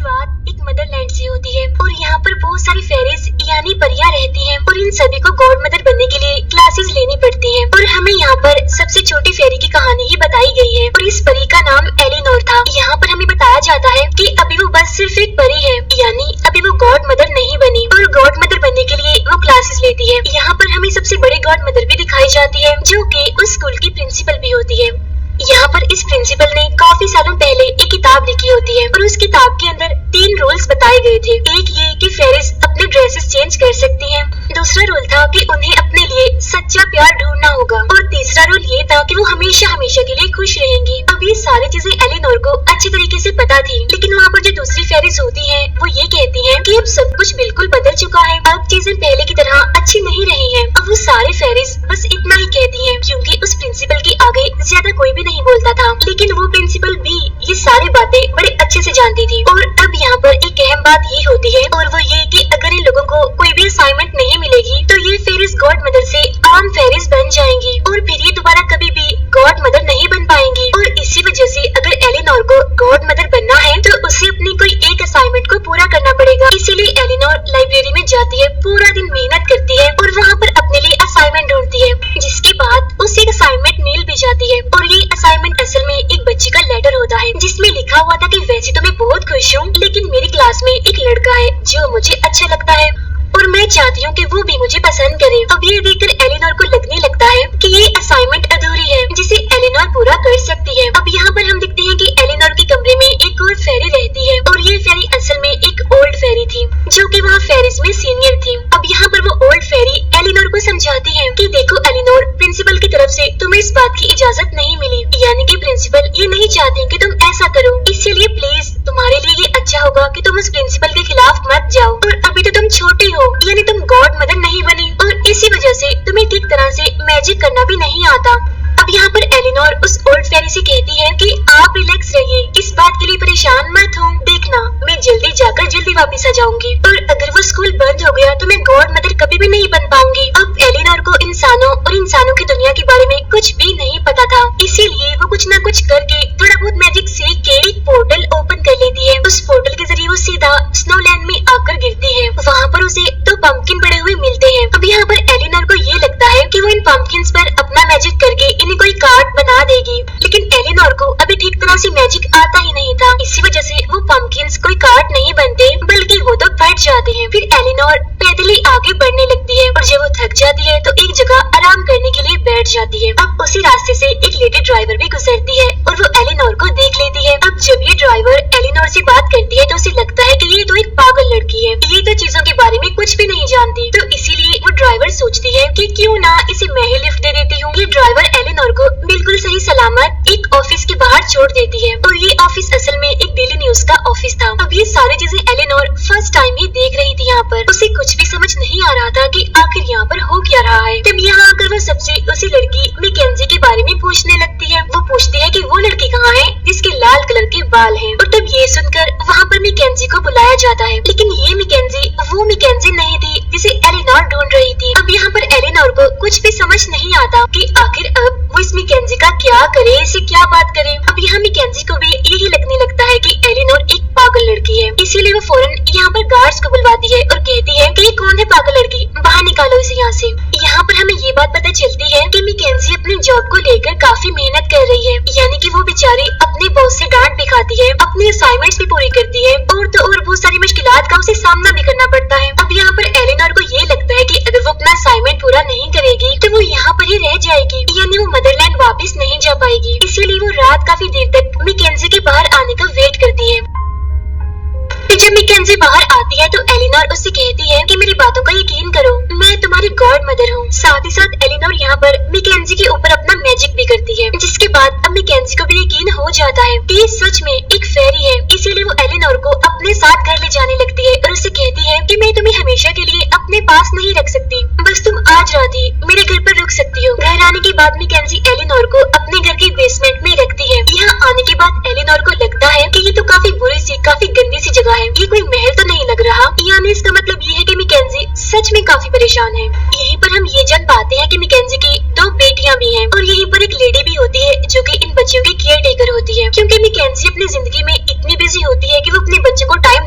शुरुआत एक मदरलैंड से होती है और यहाँ पर बहुत सारी फेरीज यानी परियां रहती हैं और इन सभी को गॉड मदर बनने के लिए क्लासेस लेनी पड़ती हैं और हमें यहाँ पर सबसे छोटी फेरी की कहानी ही बताई गई है और इस परी का नाम एलिनोर था। यहाँ पर हमें बताया जाता है कि अभी वो बस सिर्फ एक परी है, यानी अभी वो गॉड मदर नहीं बनी और गॉड मदर बनने के लिए वो क्लासेस लेती है। यहाँ पर हमें सबसे बड़ी गॉड मदर भी दिखाई जाती है जो कि उस स्कूल की प्रिंसिपल भी होती है। यहाँ पर इस प्रिंसिपल ने काफी सालों पहले एक किताब लिखी होती है और उस किताब के अंदर 3 रूल्स बताए गए थे। एक ये कि फेरिस अपने ड्रेसेस चेंज कर सकती हैं, दूसरा रूल था कि उन्हें अपने लिए सच्चा प्यार ढूंढना होगा और तीसरा रूल ये था कि वो हमेशा हमेशा के लिए खुश रहेंगी। अब ये सारी चीजें एलिनोर को अच्छी तरीके से पता थी, लेकिन वहाँ पर जो दूसरी फेरिस होती है वो ये कहती है कि अब सब कुछ बिल्कुल बदल चुका है, अब चीजें पहले की तरह अच्छी नहीं रही है। अब वो सारी फेरिस बस इतना ही कहती है क्योंकि उस प्रिंसिपल के आगे ज्यादा कोई भी नहीं बोलता था, लेकिन वो प्रिंसिपल भी ये सारी बातें बड़े अच्छे से जानती थी। और अब यहाँ पर एक अहम बात ये होती है और वो ये कि अगर इन लोगों को कोई भी असाइनमेंट नहीं मिलेगी तो ये फेरिस गॉड मदर से आम फेरिस बन जाएंगी और फिर ये दोबारा कभी भी गॉड मदर नहीं बन पाएंगी। और इसी वजह से अगर एलिनोर को गॉड मदर बनना है तो उसे अपनी कोई एक असाइनमेंट को पूरा करना पड़ेगा। इसीलिए एलिनोर लाइब्रेरी में जाती है, पूरा दिन मेहनत करती है और वहाँ पर अपने लिए असाइनमेंट ढूंढती है, जिसके बाद उसे एक असाइनमेंट मिल भी जाती है। और ये असाइनमेंट असल में एक बच्चे का लेटर होता है जिसमें लिखा हुआ था कि वैसे तो मैं बहुत खुश हूँ, लेकिन मेरी क्लास में एक लड़का है जो मुझे अच्छा लगता है और मैं चाहती हूँ कि वो भी मुझे पसंद करे। अब ये देखकर एलिनोर को लगने लगता है कि ये असाइनमेंट अधूरी है जिसे एलिनोर पूरा कर सकती है। अब यहाँ पर हम देखते हैं कि एलिनोर के कमरे में एक और फेरी रहती है और ये फेरी असल में एक ओल्ड फेरी थी जो कि वहाँ फेरिस में सीनियर थी। अब यहाँ पर वो ओल्ड फेरी एलिनोर को समझाती है कि देखो एलिनोर, प्रिंसिपल की तरफ से तुम्हें इस बात की इजाजत नहीं मिली, यानी कि प्रिंसिपल ये नहीं चाहते कि तुम ऐसा करो, इसीलिए प्लीज तुम्हारे लिए ये अच्छा होगा कि तुम उस प्रिंसिपल के खिलाफ मत जाओ। और अभी तो तुम छोटी हो, यानी तुम गॉड मदर नहीं बनी और इसी वजह से तुम्हें ठीक तरह से मैजिक करना भी नहीं आता। अब यहाँ पर एलिनोर उस ओल्ड फेरी से कहती है कि आप रिलैक्स रहिए, इस बात के लिए परेशान मत हो, देखना मैं जल्दी जाकर जल्दी वापस आ जाऊंगी और अगर वो स्कूल बंद हो गया तो मैं गॉड मदर कभी भी नहीं बन पाऊंगी। अब एलिनोर को इंसानों और इंसानों की दुनिया के बारे में कुछ भी नहीं पता था, इसीलिए वो कुछ न कुछ करके थोड़ा बहुत मैजिक सीख के एक पोर्टल ओपन कर लेती है। उस पोर्टल के जरिए वो सीधा स्नोलैंड में आकर गिरती है। वहाँ पर उसे 2 पंपकिन पड़े हुए मिलते हैं। अब यहाँ पर एलिनोर को ये लगता है कि वो इन पंपकिन पर अपना मैजिक करके इन्हें कोई कार्ड बना देगी, लेकिन एलिनोर को अभी ठीक तरह से मैजिक आता ही नहीं था, इसी वजह से वो पंपकिन्स कोई कार्ड नहीं बनते बल्कि वो तो फट जाते हैं। फिर एलिनोर पैदल ही आगे बढ़ने लगती है और जब वो थक जाती है तो एक जगह आराम करने के लिए बैठ जाती है। अब उसी रास्ते से एक लेडी ड्राइवर भी गुजरती है और वो एलिनोर को देख लेती है। अब जब ये ड्राइवर एलिनोर से बात करती है तो उसे लगता है कि ये तो एक पागल लड़की है, ये तो चीजों के बारे में कुछ भी नहीं जानती, तो इसीलिए वो ड्राइवर सोचती है कि क्यों ना इसे मैं ही लिफ्ट दे देती हूँ। ये ड्राइवर एलिनोर को बिल्कुल सही सलामत एक ऑफिस के बाहर छोड़ देती है और ये ऑफिस असल में एक डेली न्यूज का ऑफिस था। अब ये सारी चीजें एलिनोर फर्स्ट टाइम ही देख रही थी। यहाँ पर उसे कुछ भी समझ नहीं आ रहा था कि आखिर यहाँ पर हो क्या रहा है। तब यहाँ आकर वो सबसे उसी लड़की मैकेंजी के बारे में पूछने लगती है। वो पूछती है कि वो लड़की कहाँ है जिसके लाल कलर के बाल हैं। और तब ये सुनकर वहाँ पर मैकेंजी को बुलाया जाता है, लेकिन ये मैकेंजी वो मैकेंजी नहीं थी जिसे एलिनोर ढूंढ रही थी। अब यहाँ पर एलिनोर को कुछ भी समझ नहीं आता कि आखिर अब वो इस मैकेंजी का क्या करे, इसे क्या बात करे। अब यहाँ मैकेंजी को भी यही लगने लगता है कि एलिनोर एक पागल लड़की है, इसीलिए वो फौरन यहाँ पर गार्ड्स को बुलवाती है और कहती है कि कौन है पागल लड़की, बाहर निकालो इसे यहाँ से। यहाँ पर हमें ये बात पता चलती है कि मैकेंजी अपनी जॉब को लेकर काफी मेहनत कर रही है, यानी कि वो बेचारी अपने बॉस से डांट भी खाती है, अपनी असाइनमेंट्स भी पूरी करती है और तो और बहुत सारी मुश्किलात का उसे सामना भी करना पड़ता है। अब यहाँ पर एलिनोर को ये लगता है कि अगर वो अपना असाइनमेंट पूरा नहीं करेगी तो वो यहाँ पर ही रह जाएगी, यानी वो मदरलैंड वापस नहीं जा पाएगी। इसीलिए वो रात काफी देर तक मैकेंजी के बाहर आने का वेट करती है। जब मैकेंजी बाहर आती है तो एलिनोर उससे कहती है कि मेरी बातों का यकीन करो, मैं तुम्हारी गॉड मदर हूँ। साथ ही साथ एलिनोर यहाँ पर मैकेंजी के ऊपर अपना मैजिक भी करती है, जिसके बाद अब मैकेंजी को भी यकीन हो जाता है कि ये सच में एक फेरी है। इसीलिए वो एलिनोर को अपने साथ घर ले जाने लगती है और उससे कहती है कि मैं तुम्हें हमेशा के लिए अपने पास नहीं रख सकती, बस तुम आज रात ही मेरे घर पर रुक सकती हो। घर आने के बाद मैकेंजी एलिनोर को अपने घर के बेसमेंट में रखती है। यहाँ आने के बाद एलिनोर को लगता है कि ये तो काफी बुरी सी, काफी गंदी सी जगह है, ये कोई महल तो नहीं लग रहा, यानी इसका मतलब ये है कि मैकेंजी सच में काफी परेशान है। यहीं पर हम ये जान पाते हैं कि मैकेंजी की 2 बेटियां भी हैं और यहीं पर एक लेडी भी होती है जो कि इन बच्चों की केयर टेकर होती है, क्योंकि मैकेंजी अपनी जिंदगी में इतनी बिजी होती है कि वो अपने बच्चों को टाइम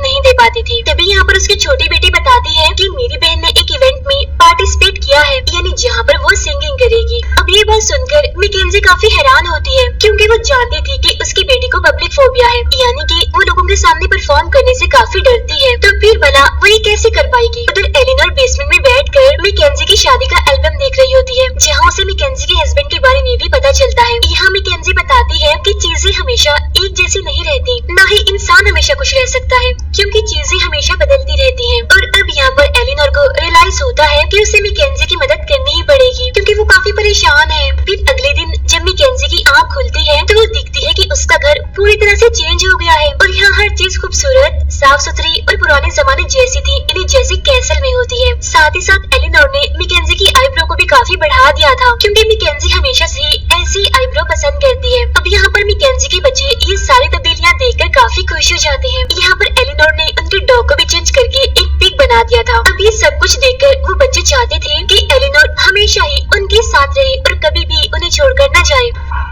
यहाँ पर उसकी छोटी बेटी बताती है कि मेरी बहन ने एक इवेंट में पार्टिसिपेट किया है, यानी जहाँ पर वो सिंगिंग करेगी। अब ये बात सुनकर मैकेंजी काफी हैरान होती है, क्योंकि वो जानती थी कि उसकी बेटी को पब्लिक फोबिया है, यानी कि वो लोगों के सामने परफॉर्म करने से काफी डरती है। तो फिर भला वो ये कैसे कर पाएगी। उधर एलिनोर बेसमेंट में बैठकर मैकेंजी की शादी का एल्बम देख रही होती है, जहाँ उसे मैकेंजी के हस्बैंड के बारे में भी पता चलता है। यहाँ मैकेंजी बताती है कि चीजें हमेशा एक जैसी नहीं रहती, न ही इंसान हमेशा खुश रह सकता है, क्योंकि चीजें हमेशा बदलती रहती हैं। और अब यहाँ पर एलिनोर को रियलाइज होता है कि उसे मैकेंजी की मदद करनी ही पड़ेगी, क्योंकि वो काफी परेशान है। फिर अगले दिन जब मैकेंजी की आँख खुलती है तो वो दिखती है कि उसका घर पूरी तरह से चेंज हो गया है और यहाँ हर चीज खूबसूरत, साफ सुथरी और पुराने जमाने जैसी थी, यानी जैसे कैसल में होती है। साथ ही साथ एलिनोर ने मैकेंजी की आईब्रो को भी काफी बढ़ा दिया था, क्योंकि मैकेंजी हमेशा से ऐसी आईब्रो पसंद करती है। अब यहाँ पर मैकेंजी के बच्चे ये सारी तब्दीलियाँ देखकर काफी खुश हो जाते हैं। यहाँ पर एलिनोर ने उनके डॉग को भी चेंज करके एक पिग बना दिया था। अब ये सब कुछ देखकर वो बच्चे चाहते थे कि एलिनोर हमेशा ही उनके साथ रहे और कभी भी उन्हें छोड़कर न जाए,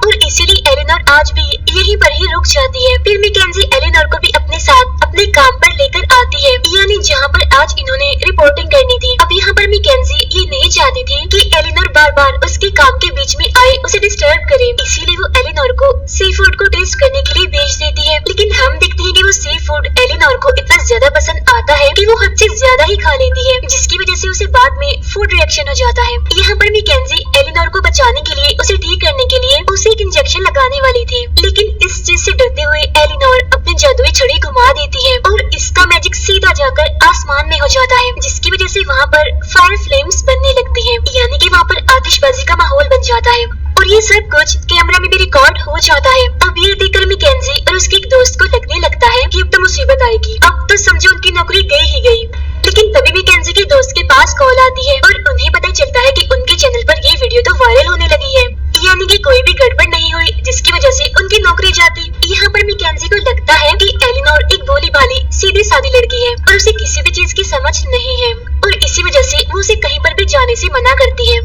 और इसीलिए एलिनोर आज भी यहीं पर ही रुक जाती है। फिर मैकेंजी एलिनोर को भी अपने साथ अपने काम पर लेकर आती है, यानी जहाँ पर आज इन्होंने रिपोर्टिंग करनी थी। अब यहाँ पर मैकेंजी ये नहीं चाहती थी कि एलिनोर बार बार उसके काम के बीच में आए, उसे डिस्टर्ब करे, इसीलिए वो एलिनोर को सी फूड को टेस्ट करने के लिए भेज देती है। लेकिन हम देखते हैं कि वो सी फूड एलिनोर को इतना ज्यादा पसंद आता है कि वो हद से ज्यादा ही खा लेती है, जिसकी वजह से उसे बाद में फूड रिएक्शन हो जाता है। यहाँ पर मैकेंजी एलिनोर को बचाने के लिए, उसे ठीक करने के लिए उसे एक इंजेक्शन लगाने वाली थी, लेकिन इस चीज से डरते हुए एलिनोर अपनी जादुई छड़ी घुमा देती है और इसका मैजिक सीधा जाकर आसमान में हो जाता है, जिसकी वजह से वहाँ पर फायर फ्लेम्स बनने लगती है, यानी कि वहाँ पर आतिशबाजी का माहौल बन जाता है। और ये सब कुछ कैमरा में भी रिकॉर्ड हो जाता है। अब ये देखकर मैकेंजी और उसके एक दोस्त को लगने लगता है कि अब तो मुसीबत आएगी, अब तो समझो उनकी नौकरी गई ही गई। लेकिन तभी मैकेंजी के दोस्त के पास कॉल आती है और उन्हें पता चलता है कि उनके चैनल पर ये वीडियो तो वायरल होने लगी है, यानी कि कोई भी गड़बड़ नहीं हुई जिसकी वजह से उनकी नौकरी जाती। यहाँ पर मैकेंजी को लगता है कि एलिनोर एक भोली भाली सीधी सादी लड़की है और उसे किसी भी चीज की समझ नहीं है, और इसी वजह से वो उसे कहीं पर भी जाने से मना करती है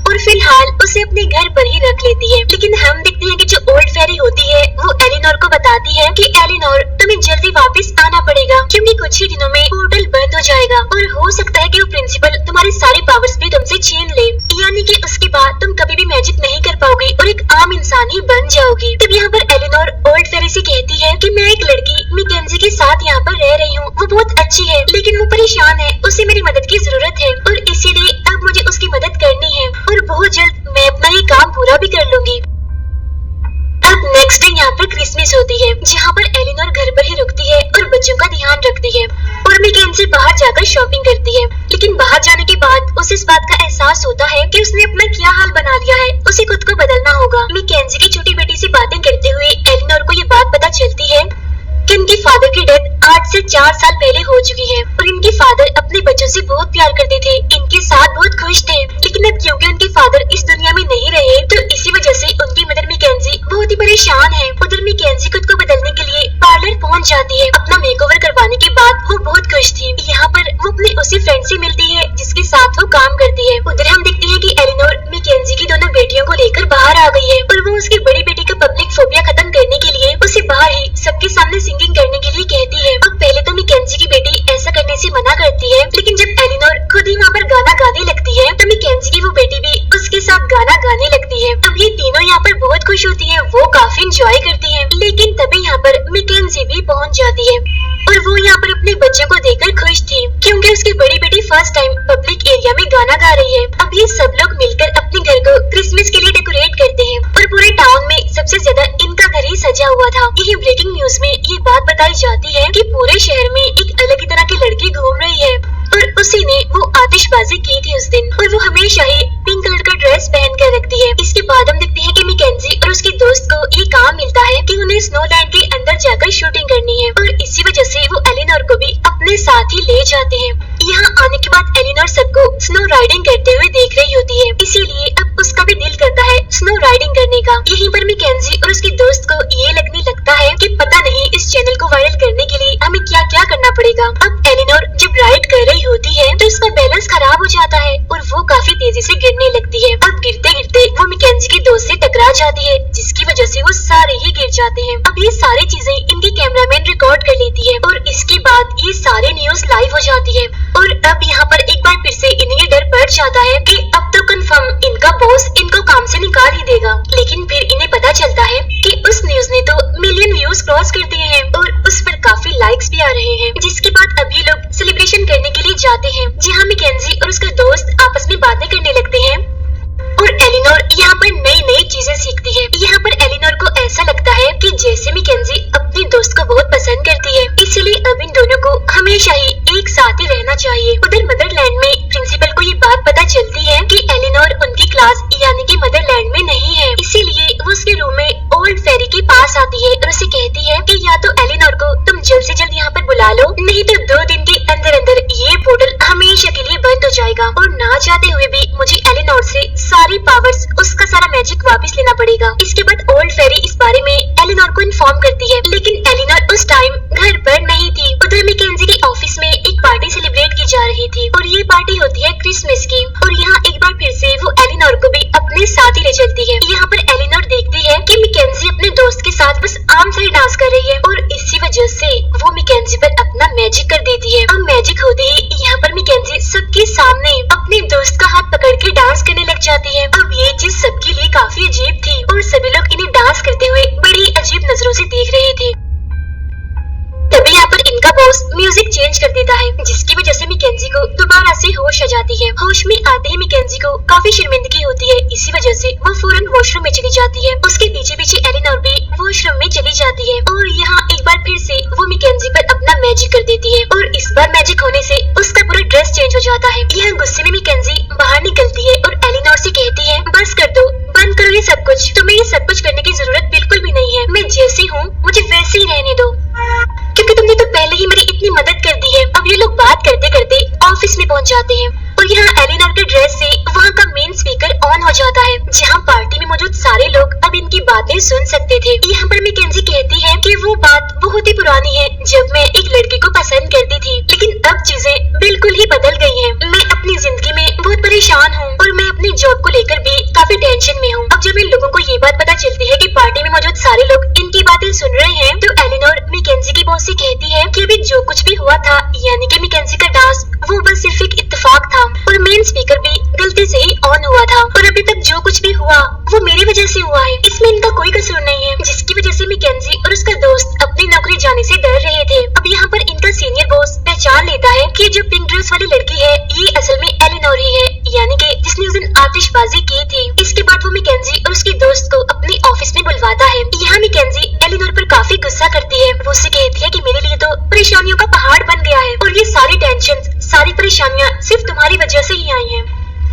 और फिलहाल उसे अपने घर पर ही रख लेती है। लेकिन हम देखते हैं कि जो ओल्ड फेरी होती है वो एलिनोर को बताती है कि एलिनोर तुम्हें जल्दी वापस आना पड़ेगा, क्योंकि कुछ ही दिनों में पोर्टल बंद हो जाएगा और हो सकता है कि वो प्रिंसिपल तुम्हारे सारे पावर्स भी तुमसे छीन ले, यानी कि उसके बाद तुम कभी भी मैजिक नहीं कर पाओगे और एक आम इंसान ही बन जाओगी। तब यहाँ पर एलिनोर ओल्ड फेरी से कहती है कि मैं एक लड़की मैकेंजी के साथ यहाँ पर रह रही हूँ, वो बहुत अच्छी है लेकिन वो परेशान है, उसे मेरी मदद की जरूरत है और इसीलिए अब मुझे उसकी मदद करनी है और बहुत जल्द मैं अपना ये काम पूरा भी कर लूंगी। अब नेक्स्ट डे यहाँ पर क्रिसमस होती है, जहाँ पर एलिनोर घर पर ही रुकती है और बच्चों का ध्यान रखती है और मैकेंजी बाहर जाकर शॉपिंग करती है। लेकिन बाहर जाने के बाद उसे इस बात का एहसास होता है कि उसने अपना क्या हाल बना लिया है, उसे खुद को बदलना होगा। मैकेंजी की छोटी बेटी से बातें करते हुए एलिनोर को ये बात पता चलती है कि इनके फादर की डेथ आज से 4 साल पहले हो चुकी है और इनके फादर अपने बच्चों से बहुत प्यार करते थे, इनके साथ बहुत खुश थे। लेकिन अब क्योंकि उनके फादर इस दुनिया में नहीं रहे तो इसी वजह से उनकी मदर मैकेंजी बहुत ही परेशान है। उधर मैकेंजी खुद को बदलने के लिए पार्लर पहुंच जाती है। अपना मेकओवर करवाने के बाद वो बहुत खुश थी। यहाँ पर वो अपने उसी फ्रेंड से मिलती है जिसके साथ वो काम करती है। उधर हम देखते हैं कि एलिनोर मैकेंजी की दोनों बेटियों को लेकर बाहर आ गई है और वो उसकी बड़ी बेटी का पब्लिक फोबिया खत्म करने के लिए उसे बाहर ही सबके सामने सिंगिंग करने के लिए कहती है। अब पहले तो मैकेंजी की बेटी ऐसा करने से मना करती है, लेकिन जब एलिनोर खुद ही वहाँ पर गाना गाने लगती है तो मैकेंजी की वो बेटी भी उसके साथ गाना गाने लगती है। अब ये तीनों यहाँ पर बहुत खुश होती है, वो काफी इंजॉय करती है। लेकिन तभी यहाँ पर मैकेंजी भी पहुँच जाती है और वो यहाँ पर अपने बच्चों को देखकर खुश थी, क्योंकि उसकी बड़ी बेटी फर्स्ट टाइम पब्लिक एरिया में गाना गा रही है। अब ये सब लोग मिलकर अपने घर को क्रिसमस के लिए डेकोरेट करते हैं और पूरे टाउन में सबसे ज्यादा इनका घर ही सजा हुआ था। यही ब्रेकिंग न्यूज में ये बात बताई जाती है कि पूरे शहर में एक अलग ही तरह की लड़की घूम रही है और उसी ने वो आतिशबाजी की थी उस दिन और वो हमेशा ही पिंक कलर का ड्रेस पहन कर रखती है। इसके बाद हम देखते हैं कि मैकेंजी और उसके दोस्त को ये काम मिलता है कि उन्हें स्नोलैंड के अंदर जाकर शूटिंग करनी है और इसी वजह से वो एलिनोर को भी अपने साथ ही ले जाते हैं। यहाँ आने के बाद एलिनोर सबको स्नो राइडिंग करते हुए देख रही होती है, इसीलिए अब उसका भी दिल करता है स्नो राइडिंग करने का। यहीं पर मैकेंजी और उसके दोस्त को ये लगने लगता है कि पता नहीं इस चैनल को वायरल करने के लिए हमें क्या क्या करना पड़ेगा। अब एलिनोर जब राइड कर रही होती है तो उसका बैलेंस खराब हो जाता है और वो काफी तेजी से गिरने लगती है। अब गिरते गिरते वो मैकेंजी के दोस्त से टकरा जाती है, जिसकी वजह से वो सारे ही गिर जाते हैं। अब ये सारी चीजें इनके कैमरामैन रिकॉर्ड कर लेती है और इसके बाद ये सारे न्यूज म्यूजिक चेंज कर देता है, जिसकी वजह से मैकेंजी को दोबारा से होश आ जाती है। होश में आते ही मैकेंजी को काफी शर्मिंदगी होती है, इसी वजह से वो फौरन वॉशरूम में चली जाती है। उसके पीछे पीछे एलिनोर भी वॉशरूम में चली जाती है और यहाँ एक बार फिर से वो मैकेंजी पर अपना मैजिक कर देती है और इस बार मैजिक होने से उसका पूरा ड्रेस चेंज हो जाता है। यहाँ गुस्से में मैकेंजी बाहर निकलती है और एलिनोर से कहती है, बस कर दो, बंद करो ये सब कुछ, तुम्हें ये सब कुछ करने की जरूरत बिल्कुल भी नहीं है। मैं जैसी हूँ मुझे वैसे ही रहने दो, क्योंकि तुमने तो पहले ही मेरी इतनी मदद कर दी है। अब ये लोग बात करते करते ऑफिस में पहुंच जाते हैं और यहाँ एलिनोर के ड्रेस से वहाँ का मेन स्पीकर ऑन हो जाता है, जहाँ पार्टी में मौजूद सारे लोग अब इनकी बातें सुन सकते थे। यहाँ पर मैकेंजी कहती है कि वो बात बहुत ही पुरानी है, जब मैं एक लड़के को पसंद करती थी, लेकिन अब चीजें बिल्कुल ही बदल गई हैं। मैं अपनी जिंदगी में बहुत परेशान हूँ और मैं अपनी जॉब को लेकर भी काफी टेंशन में हूँ। अब जब इन लोगों को ये बात पता चलती है कि पार्टी में मौजूद सारे लोग इनकी बातें सुन रहे हैं, तो एलिनोर मैकेंजी की बॉस से कहती है कि अभी जो कुछ भी हुआ था, यानी कि मैकेंजी का डांस, वो बस सिर्फ एक इत्तेफाक था और मेन स्पीकर भी गलती से ही ऑन हुआ था और अभी तक जो कुछ भी हुआ वो मेरी वजह से हुआ है, इसमें इनका कोई कसूर नहीं है, जिसकी वजह से मैकेंजी और उसका दोस्त अपनी नौकरी जाने से डर रहे थे। अब यहाँ पर इनका सीनियर बॉस पहचान लेता है कि जो पिंक ड्रेस वाली लड़की है ये असल में एलिनोर ही है, यानी कि जिसने उस दिन आतिशबाजी की थी। इसके बाद वो मैकेंजी और उसके दोस्त को अपने ऑफिस में बुलवाता है। यहाँ मैकेंजी एलिनोर पर काफी गुस्सा करती है, वो उससे कहती है कि मेरे लिए तो परेशानियों का पहाड़ बन गया है और ये सारी टेंशन, सारी परेशानियाँ सिर्फ तुम्हारी वजह से ही आई हैं,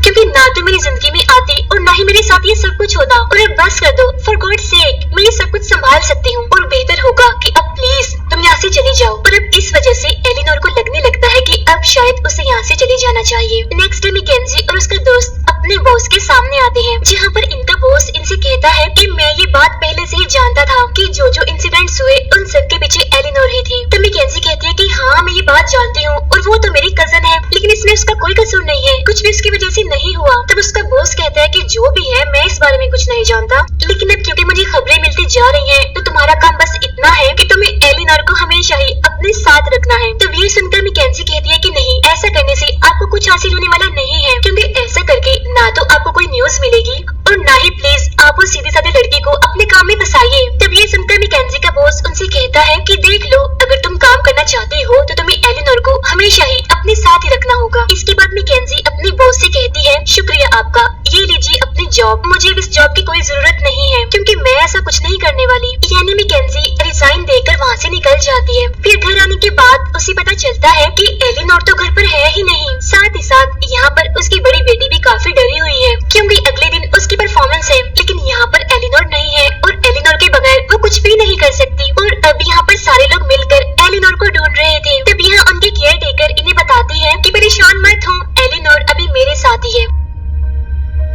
क्योंकि ना तो मेरी जिंदगी में आती और ना ही मेरे साथ ये सब कुछ होता। और अब बस कर दो, फॉर गॉड सेक, मैं ये सब कुछ संभाल सकती हूँ और बेहतर होगा कि अब प्लीज तुम यहाँ से चली जाओ। और अब इस वजह से एलिनोर को लगने लगता है कि अब शायद उसे यहाँ से चले जाना चाहिए। नेक्स्ट डे मैकेंजी और उसका दोस्त अपने बॉस के सामने आते हैं, जहाँ पर इनका बॉस इनसे कहता है कि मैं ये बात पहले से ही जानता था कि जो जो इंसिडेंट्स हुए उन सब के पीछे एलिनोर ही थी। तो मैकेंजी कहती है कि हाँ मैं ये बात जानती हूँ और वो तो मेरी कजन है, लेकिन इसमें उसका कोई कसूर नहीं है, कुछ भी उसकी वजह से नहीं हुआ। तब उसका बॉस कहता है कि जो भी है मैं इस बारे में कुछ नहीं जानता, लेकिन अब क्योंकि मुझे खबरें मिलती जा रही हैं, तो तुम्हारा काम बस इतना है कि तुम्हें एलिनोर को हमेशा ही अपने साथ रखना है। तो ये सुनकर मैकेंजी कहती है कि नहीं, ऐसा करने से आपको कुछ हासिल होने वाला नहीं है, क्योंकि ऐसा करके ना तो आपको कोई न्यूज मिलेगी और ना ही प्लीज आप उस सीधे साधे लड़के को अपने काम में फंसाइए। तब ये सुनकर मैकेंजी का बॉस उनसे कहता है कि देख लो, अगर तुम काम करना चाहते हो तो तुम्हें एलिनोर को हमेशा ही अपने साथ ही रखना होगा। इसके बाद मैकेंजी अपने बॉस से कहती है, शुक्रिया आपका, ये लीजिए अपनी जॉब, मुझे इस जॉब की कोई जरूरत नहीं है, क्योंकि मैं ऐसा कुछ नहीं करने वाली। यानी मैकेंजी रिजाइन देकर वहाँ से निकल जाती है। फिर घर आने के बाद उसे पता चलता है कि एलिनोर तो घर पर है ही नहीं, साथ ही साथ यहाँ पर उसकी बड़ी बेटी भी काफी डरी हुई है, क्योंकि अगले दिन उसकी परफॉर्मेंस है, लेकिन यहाँ पर एलिनोर नहीं है और एलिनोर के बगैर वो कुछ भी नहीं कर सकती। और अब यहाँ पर सारे लोग मिलकर एलिनोर को ढूंढ रहे थे। तब यहाँ उनके केयर टेकर इन्हें बताती है कि परेशान मत हो, एलिनोर अभी मेरे साथ ही है।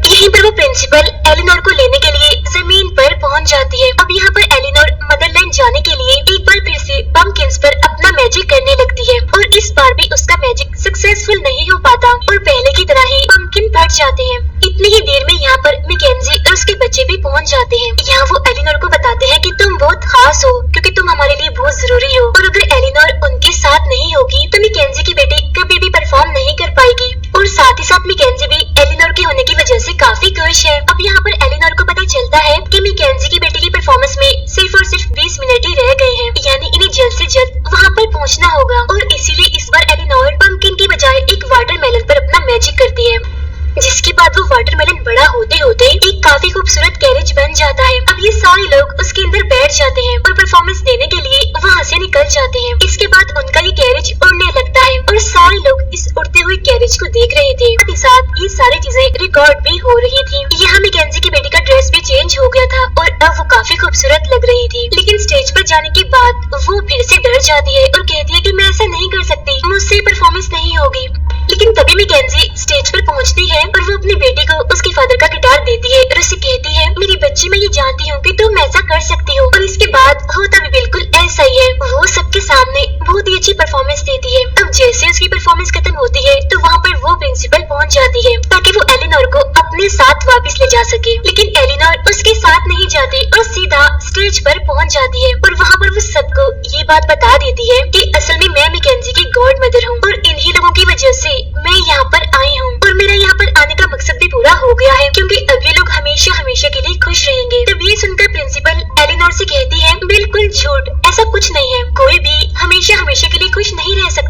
यहीं पर वो प्रिंसिपल एलिनोर को लेने के लिए जमीन पर पहुंच जाती है। अब यहाँ पर एलिनोर मदरलैंड जाने के लिए एक बार फिर से पम्पकिंस पर अपना मैजिक करने लगती है और इस बार भी उसका मैजिक सक्सेसफुल नहीं हो पाता और पहले की तरह ही पम्पकिन फट जाते हैं। इतनी ही देर में यहाँ पर मैकेंजी और उसके बच्चे भी पहुंच जाते हैं। यहाँ वो एलिनोर को बताते हैं कि तुम बहुत खास हो, क्योंकि तुम हमारे लिए बहुत जरूरी हो और अगर एलिनोर उनके साथ नहीं होगी तो मैकेंजी की बेटी कभी भी परफॉर्म नहीं कर पाएगी। और साथ ही साथ मैकेंजी भी एलिनोर के होने की वजह से काफी खुश है। अब यहाँ पर एलिनोर को पता चलता है कि मैकेंजी की बेटी की परफॉर्मेंस में सिर्फ और सिर्फ 20 मिनट ही रह गए हैं, यानी इन्हें जल्द से जल्द वहाँ पर पहुँचना होगा। और इसीलिए इस बार एलिनोर पम्पकिन की बजाय एक वाटरमेलन पर अपना मैजिक करती है, जिसके बाद वो वाटरमेलन बड़ा होते होते एक काफी खूबसूरत कैरेज बन जाता है। अब ये सारे लोग उसके अंदर बैठ जाते हैं और परफॉर्मेंस देने के लिए वहाँ से निकल जाते हैं। इसके बाद उनका ये कैरेज उड़ने लगता है और सारे लोग इस उड़ते हुए कैरेज को देख रहे थे। साथ ही साथ ये सारी चीजें रिकॉर्ड भी हो रही थी। यहाँ मैकेंजी की बेटी का ड्रेस भी चेंज हो गया था और अब वो काफी खूबसूरत लग रही थी, लेकिन स्टेज पर जाने के बाद वो फिर से डर जाती है और कहती है कि मैं ऐसा नहीं कर सकती, मुझसे परफॉर्मेंस नहीं होगी। लेकिन तभी मैकेंजी स्टेज पर पहुंचती है और वो अपनी बेटी को उसके फादर का गिटार देती है और उसे कहती है, मेरी बच्ची मैं ये जानती हूँ कि तुम ऐसा कर सकती हो। और इसके बाद होता भी बिल्कुल ऐसा ही है, वो सबके सामने बहुत ही अच्छी परफॉर्मेंस देती है। अब जैसे उसकी परफॉर्मेंस खत्म होती है तो वहाँ पर वो प्रिंसिपल पहुँच जाती है ताकि वो एलिनोर को अपने साथ वापस ले जा सके, लेकिन एलिनोर उसके साथ नहीं जाती और सीधा स्टेज पर पहुँच जाती है और वहाँ पर वो सबको ये बात बता देती है कि असल में मैं मैकेंजी की गॉड मदर हूँ और इन्हीं लोगों की वजह से मैं यहाँ पर आई हूँ और मेरा यहाँ पर आने का मकसद भी पूरा हो गया है, क्योंकि अब ये लोग हमेशा हमेशा के लिए खुश रहेंगे। तब ये सुनकर प्रिंसिपल एलिनोर से कहती है, बिल्कुल झूठ, ऐसा कुछ नहीं है, कोई भी हमेशा हमेशा के लिए खुश नहीं रह सकता।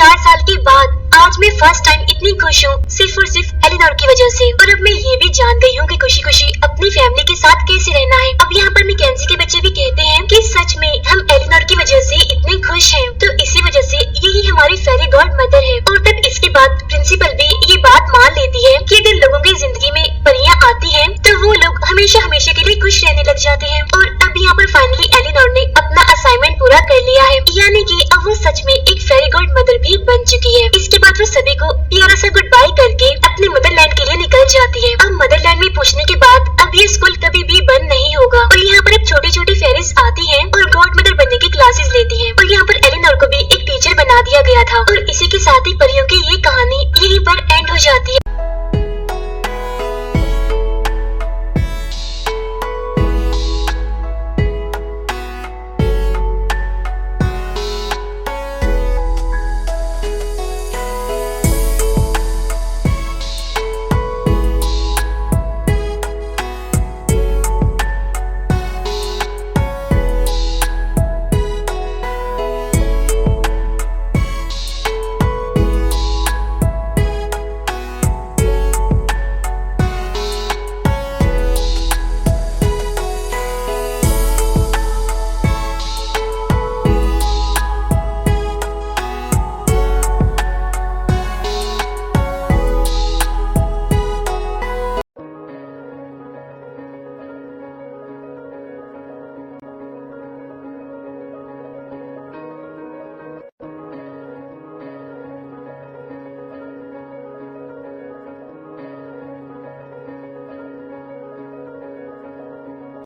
4 साल के बाद आज मैं फर्स्ट टाइम इतनी खुश हूँ सिर्फ और सिर्फ एलिनोर की वजह से। और अब मैं ये भी जान गई हूँ कि खुशी खुशी अपनी फैमिली के साथ कैसे रहना है। अब यहाँ पर मैकेंजी के बच्चे भी कहते हैं कि सच में हम एलिनोर की वजह से इतने खुश हैं, तो इसी वजह से यही हमारी फेरी गॉड मदर है। और तब इसके बाद प्रिंसिपल भी ये बात मान लेती है कि अगर लोगों की जिंदगी में परियां आती हैं तो वो लोग हमेशा हमेशा के लिए खुश रहने लग जाते हैं। और अब यहाँ पर फाइनली एलिनोर ने अपना असाइनमेंट पूरा कर लिया है, यानी कि अब वो सच में एक फेरी गॉड मदर भी बन चुकी है। इसके बाद वो सभी को प्यारा सा गुड बाय करके अपने मदरलैंड के लिए निकल जाती है। अब मदरलैंड में पूछने के बाद अब ये स्कूल कभी भी बंद नहीं होगा। और यहाँ पर अब छोटी छोटी फेरीज आती हैं और गॉड मदर बनने की क्लासेस लेती हैं। और यहाँ पर एलिनोर को भी एक टीचर बना दिया गया था। और इसी के साथ ही परियों की ये कहानी यहीं पर एंड हो जाती है।